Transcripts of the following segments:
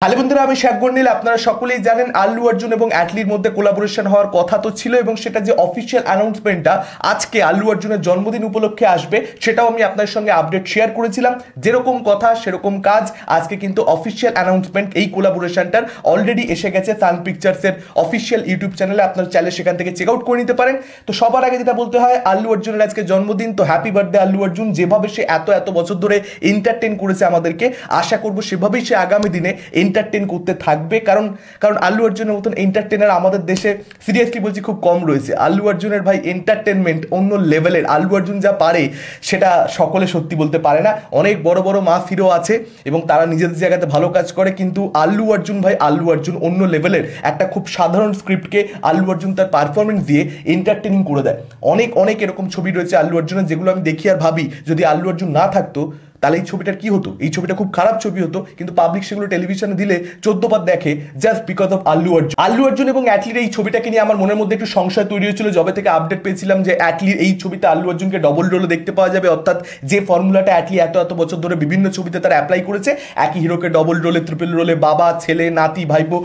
Hello বন্ধুরা, আমি শেখর নীল। আপনারা সকলেই জানেন আল্লু অর্জুন এবং অ্যাটলির মধ্যে কোলাবোরেশন হওয়ার কথা তো ছিল, এবং সেটা যে অফিসিয়াল অ্যানাউন্সমেন্টটা আজকে আল্লু অর্জুনের জন্মদিন উপলক্ষে আসবে সেটাও আমি আপনার সঙ্গে আপডেট শেয়ার করেছিলাম। যেরকম কথা সেরকম কাজ, আজকে কিন্তু অফিসিয়াল অ্যানাউন্সমেন্ট এই কোলাবোরেশনটার অলরেডি এসে গেছে সান পিকচার্সের অফিসিয়াল ইউটিউব চ্যানেলে। আপনার চাইলে সেখান থেকে চেক আউট করে নিতে পারেন। তো সবার আগে যেটা বলতে হয়, আল্লু অর্জুনের আজকে জন্মদিন, তো হ্যাপি বার্থডে আল্লু অর্জুন। যেভাবে সে এত এত বছর ধরে এন্টারটেন করেছে আমাদেরকে, আশা করবো সেভাবেই সে আগামী দিনে এন্টারটেন করতে থাকবে। কারণ কারণ আল্লু অর্জুনের মতন এন্টারটেনার আমাদের দেশে সিরিয়াসলি বলছি খুব কম রয়েছে। আল্লু অর্জুনের ভাই এন্টারটেনমেন্ট অন্য লেভেলের। আল্লু অর্জুন যা পারে সেটা সকলে সত্যি বলতে পারে না। অনেক বড় বড় মাস হিরো আছে এবং তারা নিজেদের জায়গাতে ভালো কাজ করে, কিন্তু আল্লু অর্জুন ভাই, আল্লু অর্জুন অন্য লেভেলের। একটা খুব সাধারণ স্ক্রিপ্টকে আল্লু অর্জুন তার পারফরমেন্স দিয়ে এন্টারটেনিং করে দেয়। অনেক অনেক এরকম ছবি রয়েছে আল্লু অর্জুনের, যেগুলো আমি দেখি আর ভাবি যদি আল্লু অর্জুন না থাকতো তাহলে এই ছবিটার কি হতো। এই ছবিটা খুব খারাপ ছবি হতো, কিন্তু পাবলিক সেগুলো টেলিভিশনে দিলে 14 বার দেখে just because of Allu Arjun. Allu Arjun এবং অ্যাটলির এই ছবিটাকে নিয়ে আমার মনের মধ্যে একটু সংশয় তৈরি হয়েছিল যবে থেকে আপডেট পেয়েছিলাম যে অ্যাটলির এই ছবিতে আল্লু অর্জুনকে ডবল রোলে দেখতে পাওয়া যাবে। অর্থাৎ যে ফর্মুলাটা অ্যাটলি এত এত বছর ধরে বিভিন্ন ছবিতে তারা অ্যাপ্লাই করেছে, একই হিরোকে ডবল রোলে, ট্রিপল রোলে, বাবা ছেলে নাতি ভাইপো,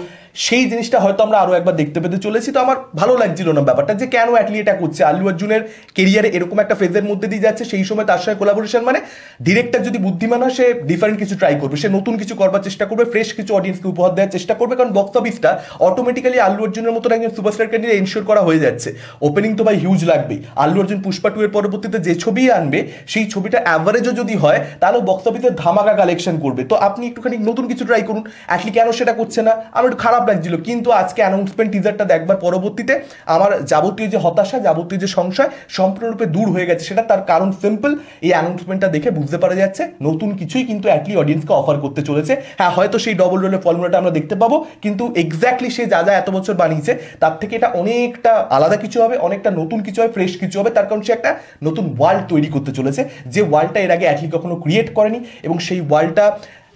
সেই জিনিসটা হয়তো আমরা আরো একবার দেখতে পেতে চলেছি। তো আমার ভালো লাগছিল না ব্যাপারটা, যে কেন অ্যাটলি এটা করছে। আল্লু অর্জুনের কেরিয়ারে এরকম একটা ফেজের মধ্যে দিয়ে যাচ্ছে, সেই সময় তার সঙ্গে কোলাবোরেশন মানে ডিরেক্টর যদি বুদ্ধিমান হয় সে ডিফারেন্ট কিছু ট্রাই করবে, সে নতুন কিছু করবার চেষ্টা করবে, ফ্রেশ কিছু অডিয়েন্সকে উপহার দেওয়ার চেষ্টা করবে। কারণ বক্স অফিসটা অটোমেটিক্যালি আল্লু অর্জুনের মতন একজন সুপারস্টারকে নিয়ে এনশিওর করা হয়ে যাচ্ছে। ওপেনিং তো ভাই হিউজ লাগবেই। আল্লু অর্জুন পুষ্পা 2 এর পরবর্তীতে যে ছবি আনবে সেই ছবিটা অ্যাভারেজও যদি হয় তাহলে বক্স অফিসে ধামাকা কালেকশন করবে। তো আপনি একটুখানি নতুন কিছু ট্রাই করুন। অ্যাটলি কেন সেটা করছে না, আমার একটু খারাপ লাগছিল। কিন্তু আজকে অ্যানাউন্সমেন্ট টিজারটা দেখবার পরবর্তীতে আমার যাবতীয় যে হতাশা, যাবতীয় যে সংশয় সম্পূর্ণরূপে দূর হয়ে গেছে। সেটা তার কারণ সিম্পল, এই অ্যানাউন্সমেন্টটা দেখে বুঝতে পারা যাচ্ছে নতুন কিছুই কিন্তু অ্যাটলি অডিয়েন্সকে অফার করতে চলেছে। হ্যাঁ, হয়তো সেই ডবল রোলের ফর্মুলাটা আমরা দেখতে পাবো, কিন্তু এক্স্যাক্টলি সে যা যা এত বছর বানিয়েছে তার থেকে এটা অনেকটা আলাদা কিছু হবে, অনেকটা নতুন কিছু হবে, ফ্রেশ কিছু হবে। তার কারণ সে একটা নতুন ওয়ার্ল্ড তৈরি করতে চলেছে, যে ওয়ার্ল্ডটা এর আগে অ্যাটলি কখনো ক্রিয়েট করেনি। এবং সেই ওয়ার্ল্ডটা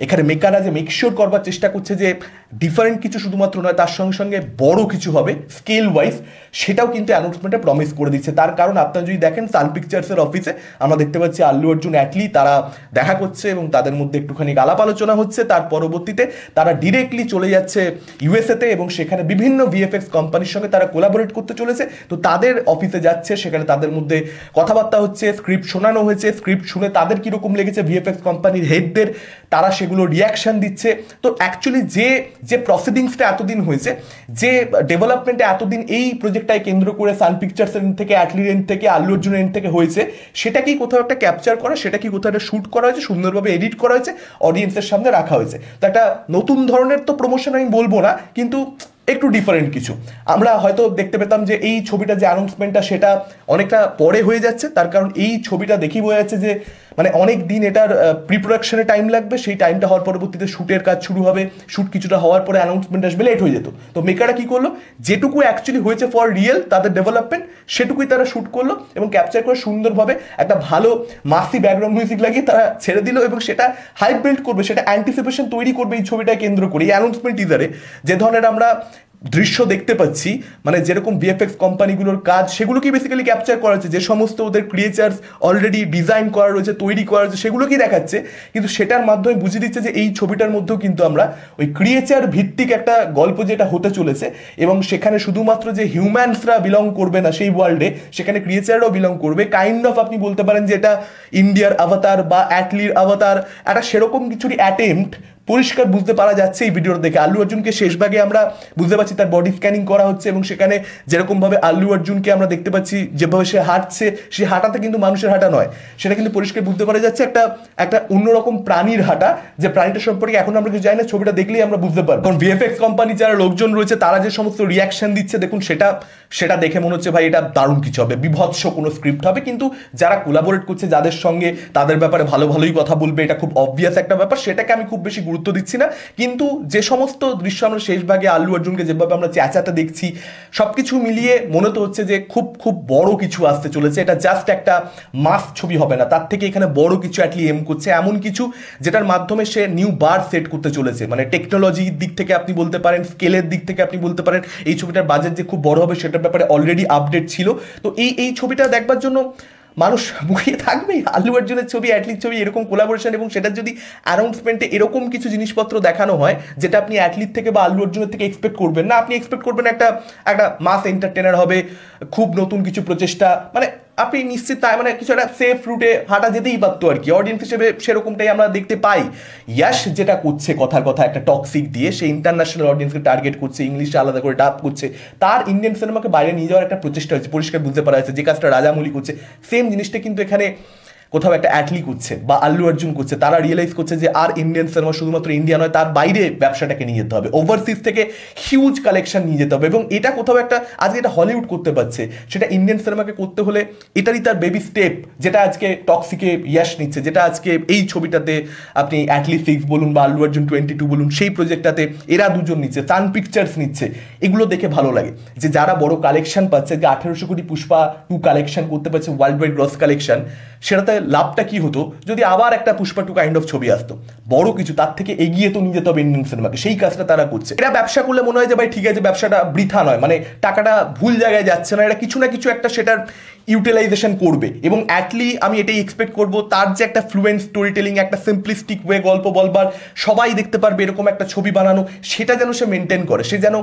এখানে মেকাররা যে মেকশিওর করবার চেষ্টা করছে যে ডিফারেন্ট কিছু শুধুমাত্র নয়, তার সঙ্গে সঙ্গে বড় কিছু হবে স্কেল ওয়াইজ, সেটাও কিন্তু অ্যানাউন্সমেন্টে প্রমিস করে দিচ্ছে। তার কারণ আপনারা যদি দেখেন সান পিকচার্সের অফিসে আমরা দেখতে পাচ্ছি আল্লু অর্জুন অ্যাটলি তারা দেখা করছে এবং তাদের মধ্যে একটুখানি আলাপ আলোচনা হচ্ছে। তার পরবর্তীতে তারা ডিরেক্টলি চলে যাচ্ছে ইউএসএতে এবং সেখানে বিভিন্ন ভিএফএক্স কোম্পানির সঙ্গে তারা কোলাবোরেট করতে চলেছে। তো তাদের অফিসে যাচ্ছে, সেখানে তাদের মধ্যে কথাবার্তা হচ্ছে, স্ক্রিপ্ট শোনানো হয়েছে। স্ক্রিপ্ট শুনে তাদের কীরকম লেগেছে ভিএফএক্স কোম্পানির হেডদের, তারা সেগুলো রিয়াকশন দিচ্ছে। তো অ্যাকচুয়ালি যে যে প্রসিডিংসটা এতদিন হয়েছে, যে ডেভেলপমেন্টে এতদিন এই প্রজেক্টটাকে কেন্দ্র করে সান পিকচার্সের এন্ড থেকে, অ্যাটলির এন্ড থেকে, আল্লু অর্জুনের এন্ড থেকে হয়েছে, সেটাকেই কোথাও একটা ক্যাপচার করা, সেটাকেই কোথাও একটা শ্যুট করা হয়েছে, সুন্দরভাবে এডিট করা হয়েছে, অডিয়েন্সের সামনে রাখা হয়েছে। তো একটা নতুন ধরনের তো প্রমোশন আমি বলবো না, কিন্তু একটু ডিফারেন্ট কিছু। আমরা হয়তো দেখতে পেতাম যে এই ছবিটা যে অ্যানাউন্সমেন্টটা সেটা অনেকটা পরে হয়ে যাচ্ছে। তার কারণ এই ছবিটা দেখেই বোঝা যাচ্ছে যে মানে অনেক দিন এটার প্রি প্রোডাকশনে টাইম লাগবে। সেই টাইমটা হওয়ার পরবর্তীতে শ্যুটের কাজ শুরু হবে, শ্যুট কিছুটা হওয়ার পরে অ্যানাউন্সমেন্ট আসবে, লেট হয়ে যেত। তো মেকাররা কী করলো, যেটুকু অ্যাকচুয়ালি হয়েছে ফর রিয়েল তাদের ডেভেলপমেন্ট, সেটুকুই তারা শ্যুট করলো এবং ক্যাপচার করে সুন্দরভাবে একটা ভালো মাসি ব্যাকগ্রাউন্ড মিউজিক লাগিয়ে তারা ছেড়ে দিল। এবং সেটা হাইপ বিল্ড করবে, সেটা অ্যান্টিসিপেশন তৈরি করবে এই ছবিটাকে কেন্দ্র করে। এই অ্যানাউন্সমেন্ট টিজারে যে ধরনের আমরা দৃশ্য দেখতে পাচ্ছি, মানে যেরকম ভিএফএক্স কোম্পানিগুলোর কাজ, সেগুলোকেই বেসিক্যালি ক্যাপচার করা হচ্ছে। যে সমস্ত ওদের ক্রিয়েচার্স অলরেডি ডিজাইন করা রয়েছে, তৈরি করা রয়েছে, সেগুলোকেই দেখাচ্ছে। কিন্তু সেটার মাধ্যমে বুঝিয়ে দিচ্ছে যে এই ছবিটার মধ্যেও কিন্তু আমরা ওই ক্রিয়েচার ভিত্তিক একটা গল্প যেটা হতে চলেছে, এবং সেখানে শুধুমাত্র যে হিউম্যানসরা বিলং করবে না সেই ওয়ার্ল্ডে, সেখানে ক্রিয়েচাররাও বিলং করবে। কাইন্ড অফ আপনি বলতে পারেন যে এটা ইন্ডিয়ার আভাতার বা অ্যাটলির আভাতার, একটা সেরকম কিছুরই অ্যাটেম্পট পরিষ্কার বুঝতে পারা যাচ্ছে এই ভিডিওটা দেখে। আল্লু অর্জুনকে শেষ ভাগে আমরা বুঝতে পারছি তার বডি স্ক্যানিং করা হচ্ছে, এবং সেখানে যেরকমভাবে আল্লু অর্জুনকে আমরা দেখতে পাচ্ছি, যেভাবে সে হাঁটছে, সে হাঁটাতে কিন্তু মানুষের হাঁটা নয়, সেটা কিন্তু পরিষ্কার বুঝতে পারা যাচ্ছে একটা একটা অন্যরকম প্রাণীর হাঁটা। যে প্রাণীটা সম্পর্কে এখন আমরা কিছু জানি না, ছবিটা দেখলেই আমরা বুঝতে পারবো। কারণ ভিএফএক্স কোম্পানি যারা লোকজন রয়েছে তারা যে সমস্ত রিয়াকশন দিচ্ছে, দেখুন সেটা সেটা দেখে মনে হচ্ছে ভাই এটা দারুণ কিছু হবে, বিভৎস কোনো স্ক্রিপ্ট হবে। কিন্তু যারা কোলাবোরেট করছে যাদের সঙ্গে, তাদের ব্যাপারে ভালো ভালোই কথা বলবে, এটা খুব অবভিয়াস একটা ব্যাপার, সেটাকে আমি খুব বেশি গুরুত্ব দিচ্ছি না। কিন্তু যে সমস্ত দৃশ্য আমরা শেষ ভাগে আল্লু অর্জুনকে যেভাবে আমরা চেঁচাতে দেখছি, সব কিছু মিলিয়ে মনে তো হচ্ছে যে খুব খুব বড় কিছু আসতে চলেছে। এটা জাস্ট একটা মাস ছবি হবে না, তার থেকে এখানে বড় কিছু অ্যাটলি এম করছে, এমন কিছু যেটার মাধ্যমে সে নিউ বার সেট করতে চলেছে। মানে টেকনোলজির দিক থেকে আপনি বলতে পারেন, স্কেলের দিক থেকে আপনি বলতে পারেন, এই ছবিটার বাজেট যে খুব বড় হবে সেটার ব্যাপারে অলরেডি আপডেট ছিল। তো এই ছবিটা দেখবার জন্য মানুষ মুখিয়ে থাকবেই আল্লু অর্জুনের ছবি, অ্যাটলির ছবি, এরকম কোলাবোরেশন, এবং সেটার যদি অ্যানাউন্সমেন্টে এরকম কিছু জিনিসপত্র দেখানো হয় যেটা আপনি অ্যাটলির থেকে বা আল্লু অর্জুনের থেকে এক্সপেক্ট করবেন না। আপনি এক্সপেক্ট করবেন একটা একটা মাস এন্টারটেনার হবে, খুব নতুন কিছু প্রচেষ্টা, মানে আপনি নিশ্চিত তাই মানে কিছু একটা সেফ রুটে হাঁটা যেতেই পারতো আর কি। অডিয়েন্স হিসেবে সেরকমটাই আমরা দেখতে পাই। ইয়াশ যেটা করছে কথার কথা একটা টক্সিক দিয়ে, সে ইন্টারন্যাশনাল অডিয়েন্সকে টার্গেট করছে, ইংলিশে আলাদা করে ডাব করছে, তার ইন্ডিয়ান সিনেমাকে বাইরে নিয়ে যাওয়ার একটা প্রচেষ্টা হয়েছে, পরিষ্কার বুঝতে পারা যাচ্ছে। যে কাজটা রাজামৌলি করছে সেম জিনিসটা কিন্তু এখানে কোথাও একটা অ্যাটলি করছে বা আল্লু অর্জুন করছে। তারা রিয়েলাইজ করছে যে আর ইন্ডিয়ান সিনেমা শুধুমাত্র ইন্ডিয়া নয়, তার বাইরে ব্যবসাটাকে নিয়ে যেতে হবে, ওভারসিজ থেকে হিউজ কালেকশন নিয়ে যেতে হবে। এবং এটা কোথাও একটা আজকে এটা হলিউড করতে পারছে, সেটা ইন্ডিয়ান সিনেমাকে করতে হলে এটারই তার বেবি স্টেপ, যেটা আজকে টক্সিকে ইয়াশ নিচ্ছে, যেটা আজকে এই ছবিটাতে আপনি অ্যাটলি 6 বলুন বা আল্লু অর্জুন 22 বলুন, সেই প্রজেক্টটাতে এরা দুজন নিচ্ছে, সান পিকচার্স নিচ্ছে। এগুলো দেখে ভালো লাগে যে যারা বড় কালেকশন পাচ্ছে, যে 1800 কোটি পুষ্পা 2 কালেকশন করতে পারছে, ওয়ার্ল্ড ওয়াইড গ্রস কালেকশন, সেটাতে লাভটা কি হতো যদি আবার একটা পুষ্পা 2 কাইন্ড অফ ছবি আসতো, বড় কিছু তার থেকে এগিয়ে তো নিয়ে যেতে হবে ইন্ডিয়ান সিনেমাকে। সেই কাজটা তারা করছে। এরা ব্যবসা করলে মনে হয় যে ভাই ঠিক আছে, ব্যবসাটা বৃথা নয়, মানে টাকাটা ভুল জায়গায় যাচ্ছে না, এটা কিছু না কিছু একটা সেটার ইউটিলাইজেশন করবে। এবং অ্যাটলি আমি এটাই এক্সপেক্ট করবো, তার যে একটা ফ্লুয়েন্ট স্টোরি টেলিং, একটা সিম্পলিস্টিক ওয়ে গল্প বলবার, সবাই দেখতে পারবে এরকম একটা ছবি বানানো, সেটা যেন সে মেনটেন করে। সে যেন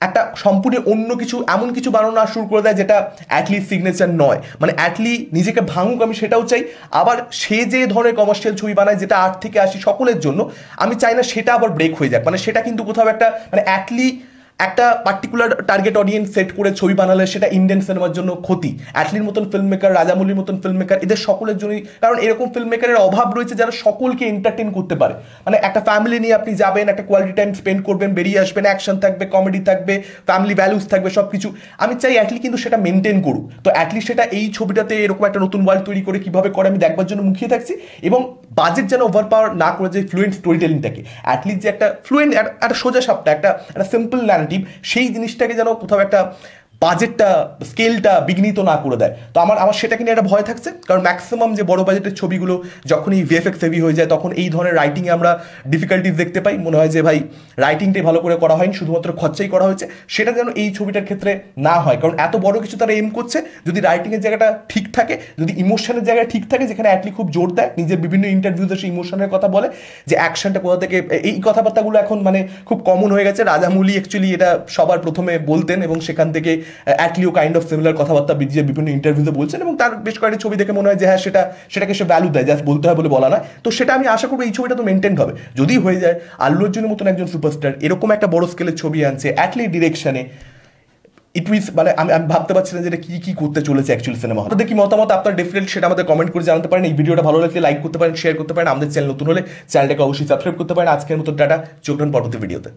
একটা সম্পূর্ণ অন্য কিছু, এমন কিছু বানানো শুরু করে দেয় যেটা অ্যাটলির সিগনেচার নয়। মানে অ্যাটলি নিজেকে ভাঙুক, আমি সেটাও চাই। আবার সে যে ধরনের কমার্শিয়াল ছবি বানায় যেটা 8 থেকে 80 সকলের জন্য, আমি চাই না সেটা আবার ব্রেক হয়ে যাক। মানে সেটা কিন্তু কোথাও একটা মানে অ্যাটলি একটা পার্টিকুলার টার্গেট অডিয়েন্স সেট করে ছবি বানালে সেটা ইন্ডিয়ান সিনেমার জন্য ক্ষতি। অ্যাটলির মতন ফিল্ম মেকার, রাজামৌলির মতন ফিল্ম মেকার, এদের সকলের জন্যই, কারণ এরকম ফিল্ম মেকারের অভাব রয়েছে যারা সকলকে এন্টারটেন করতে পারে। মানে একটা ফ্যামিলি নিয়ে আপনি যাবেন, একটা কোয়ালিটি টাইম স্পেন্ড করবেন, বেরিয়ে আসবেন, অ্যাকশন থাকবে, কমেডি থাকবে, ফ্যামিলি ভ্যালুস থাকবে, সব কিছু। আমি চাই অ্যাটলি কিন্তু সেটা মেনটেন করুক। তো অ্যাটলি সেটা এই ছবিটাতে এরকম একটা নতুন ওয়ার্ল্ড তৈরি করে কিভাবে করে আমি দেখবার জন্য মুখিয়ে থাকছি। এবং বাজেট যেন ওভার পাওয়ার না করে, যে ফ্লুয়েন্ট স্টোরি টেলিংটাকে, অ্যাটলিস্ট যে একটা ফ্লুয়েন্ট, একটা সোজা সাপটা, একটা সিম্পল ন্যারেটিভ, সেই জিনিসটাকে যেন কোথাও একটা বাজেটটা, স্কেলটা বিঘ্নিত না করে দেয়। তো আমার সেটাকে নিয়ে একটা ভয় থাকছে। কারণ ম্যাক্সিমাম যে বড় বাজেটের ছবিগুলো যখনই ভিএফএক্স হেভি হয়ে যায়, তখন এই ধরনের রাইটিংয়ে আমরা ডিফিকাল্টিস দেখতে পাই। মনে হয় যে ভাই রাইটিংটাই ভালো করে করা হয়নি, শুধুমাত্র খরচাই করা হয়েছে। সেটা যেন এই ছবিটার ক্ষেত্রে না হয়। কারণ এত বড় কিছু তারা এম করছে, যদি রাইটিংয়ের জায়গাটা ঠিক থাকে, যদি ইমোশনের জায়গাটা ঠিক থাকে, যেখানে অ্যাটলি খুব জোর দেয় নিজের বিভিন্ন ইন্টারভিউতে, সেই ইমোশনের কথা বলে, যে অ্যাকশনটা কোথা থেকে, এই কথাবার্তাগুলো এখন মানে খুব কমন হয়ে গেছে। রাজামৌলি অ্যাকচুয়ালি এটা সবার প্রথমে বলতেন, এবং সেখান থেকে অ্যাটলিও কাইন্ড অফ সিমিলার কথাবার্তা বিভিন্ন ইন্টারভিউতে বলছেন। এবং তার বেশ কয়েকটি ছবি দেখে মনে হয় যে হ্যাঁ, সেটাকে সে ভ্যালু দেয়, জাস্ট বলতে হয় বলে বলা নয়। তো সেটা আমি আশা করবো এই ছবিটা তো মেনটেন হবে। যদি হয়ে যায় আল্লু অর্জুনের মতন একজন সুপারস্টার এরকম একটা বড় স্কেলের ছবি আনছে অ্যাটলি ডিরেকশনে, ইট উইজ মানে আমি ভাবতে পারছি না যেটা কি করতে চলেছে অ্যাকচুয়ালি সিনেমা। আপনাদের কি মতামত, আপনার ডেফিনেটলি সেটা আমাদের কমেন্ট করে জানাতে পারেন। এই ভিডিওটা ভালো লাগলে লাইক করতে পারেন, শেয়ার করতে পারেন। আমাদের চ্যানেল নতুন হলে চ্যানেলটাকে অবশ্যই সাবস্ক্রাইব করতে পারেন। আজকের মতো টাটা, চোখ রাখুন পরবর্তী ভিডিওতে।